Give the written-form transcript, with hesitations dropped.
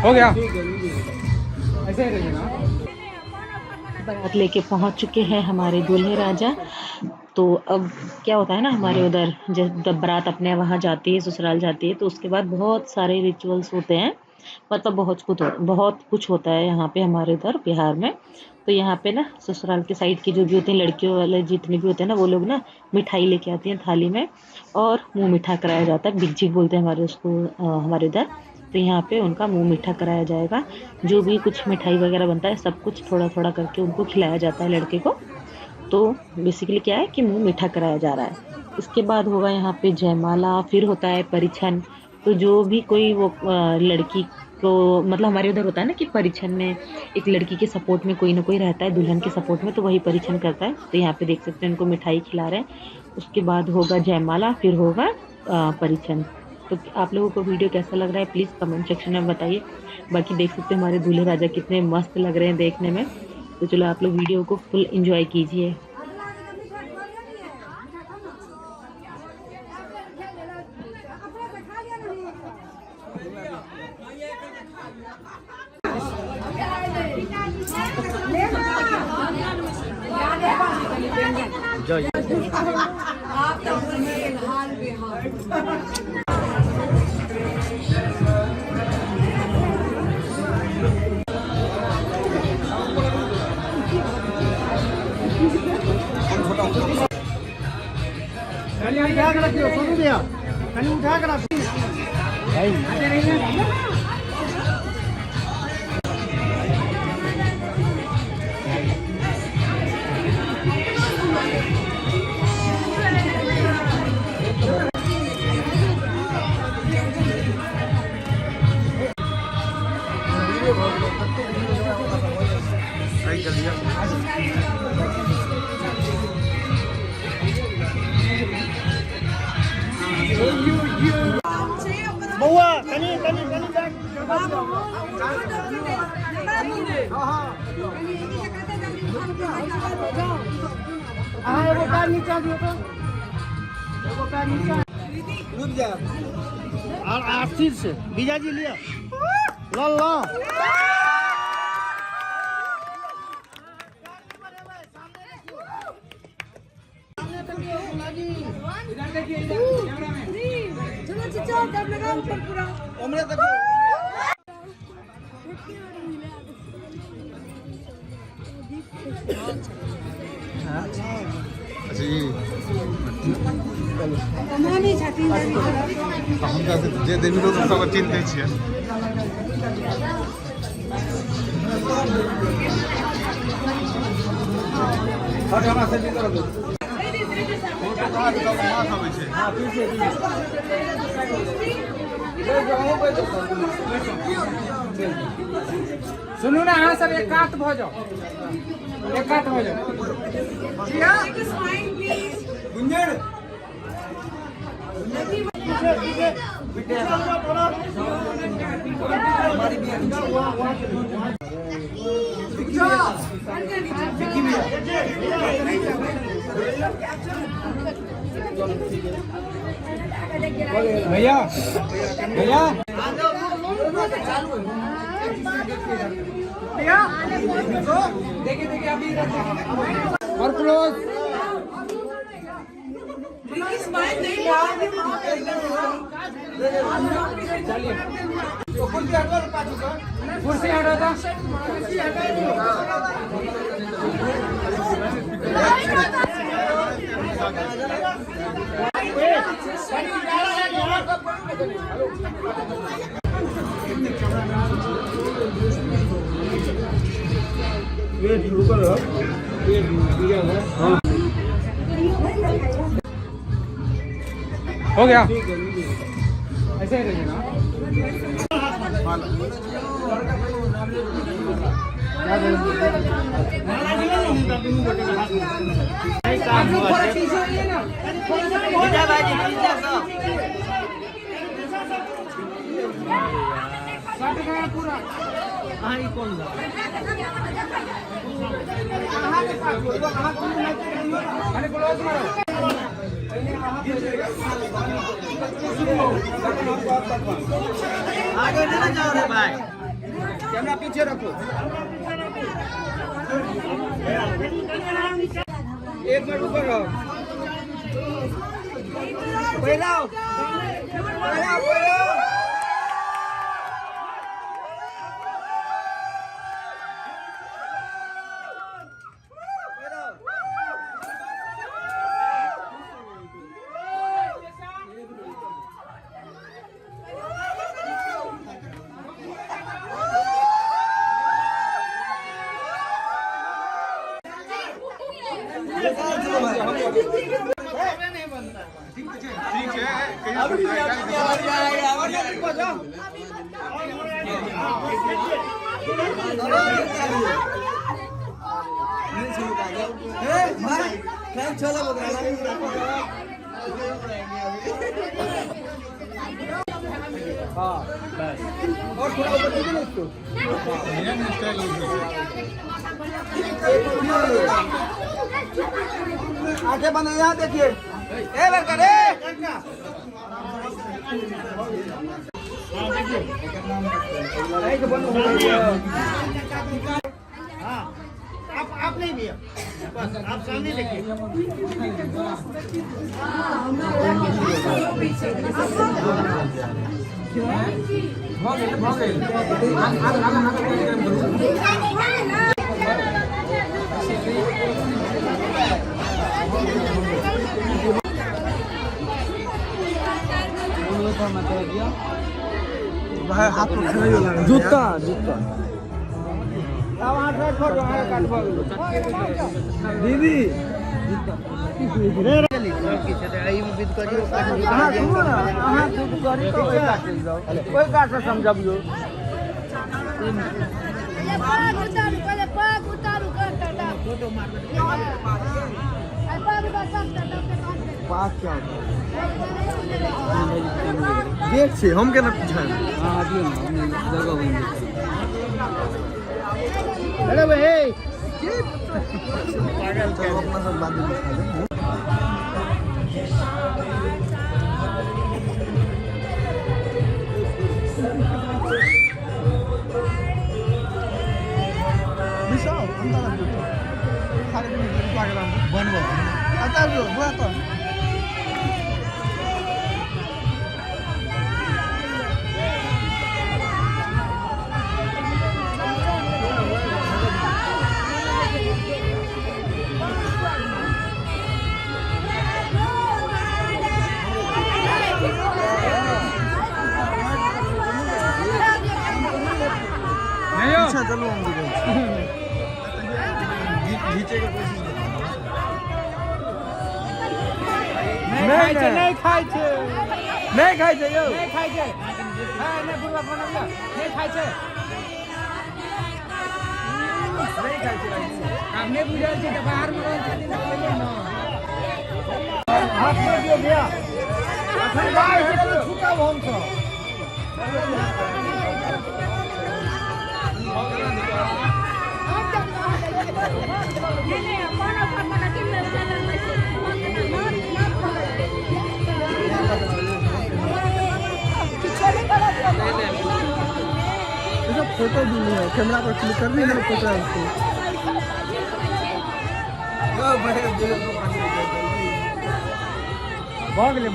हो गया ऐसे ही रहिए ना। बारात लेके पहुंच चुके हैं हमारे दूल्हे राजा। तो अब क्या होता है ना, हमारे उधर जब बारात अपने वहाँ जाती है, ससुराल जाती है, तो उसके बाद बहुत सारे रिचुअल्स होते हैं। मतलब बहुत कुछ होता है यहाँ पे हमारे उधर बिहार में। तो यहाँ पे ना ससुराल के साइड के जो भी होते हैं, लड़कियों वाले जितने भी होते हैं ना, वो लोग ना मिठाई लेके आती हैं थाली में, और मुंह मीठा कराया जाता है। बिगझिक बोलते हैं हमारे उसको, हमारे उधर। तो यहाँ पे उनका मुंह मीठा कराया जाएगा। जो भी कुछ मिठाई वगैरह बनता है, सब कुछ थोड़ा थोड़ा करके उनको खिलाया जाता है, लड़के को। तो बेसिकली क्या है कि मुंह मीठा कराया जा रहा है। उसके बाद होगा यहाँ पे जयमाला, फिर होता है परिछन। तो जो भी कोई वो लड़की को, मतलब हमारे उधर होता है ना कि परिछन में एक लड़की के सपोर्ट में कोई ना कोई रहता है, दुल्हन के सपोर्ट में, तो वही परिछन करता है। तो यहाँ पे देख सकते हैं उनको मिठाई खिला रहे हैं। उसके बाद होगा जयमाला, फिर होगा परिछन। तो आप लोगों को वीडियो कैसा लग रहा है प्लीज़ कमेंट सेक्शन में बताइए। बाकी देख सकते हैं हमारे दूल्हे राजा कितने मस्त लग रहे हैं देखने में। तो चलो आप लोग वीडियो को फुल एंजॉय कीजिए। उठा कर रखियो सोनू भैया, कहीं उठा कर रखियो बउआ कनी कनी कनी बैग हां एगो पैर नीचे दियो तो, एगो पैर नीचे रुक जा। और आशीष से बीजा जी लिया ला ला इधर देखिए, इधर कैमरा में चलो चिचा डब लगा ऊपर पूरा उमरे तक। अच्छा जी कमानी छाती हमरा से जे देवी लोग सब चिन्हते छियै। हट हमरा से भीतर दो फोटो कहाँ के सब माथ आबै छै। हां पीछे सुनू ना, अहाँ सब एकांत भ जाओ, एकांत हो जाओ। गुंजन भैया भैया देखिए देखिए अभी और क्लोज चलिए कुर्सी हटा था। ये शुरू करो, ये दिया है। हो गया ऐसे ही रहिए ना। पूरा आगे ना जाओ रे भाई। कैमरा पीछे रखो। एक मिनट ऊपर रहो। पहला हाँ बस और थोड़ा ऊपर दीजिए ना इसको। आंखें बंद है, यहाँ देखिए। ए लड़का रे हाँ आप नहीं भैया, बस आप सामने देखिए। हाथ में जूता जूता दीदी समझियो देख से हम केना पूछाएं। हां दियो ना हम जगह बन अरे भाई पागल चलो अपना सब बाद में दिखा दे। विशाल अंदर दो सारे दिन पागल बनबो आता जो बुआ तो अच्छा चलो हम नीचे के कोशिश नहीं खाई छे यो नहीं खाई छे हां ने बुढ़वा बनबिया नहीं खाई छे हमने बुझल छे के बाहर में रहल छे ना पहिले न हाथ में दियो भैया अखन बाहर से छूटा हम छ फोटो भी नहीं है, कैमरा पर क्लिक कर भी नहीं फोटो भागले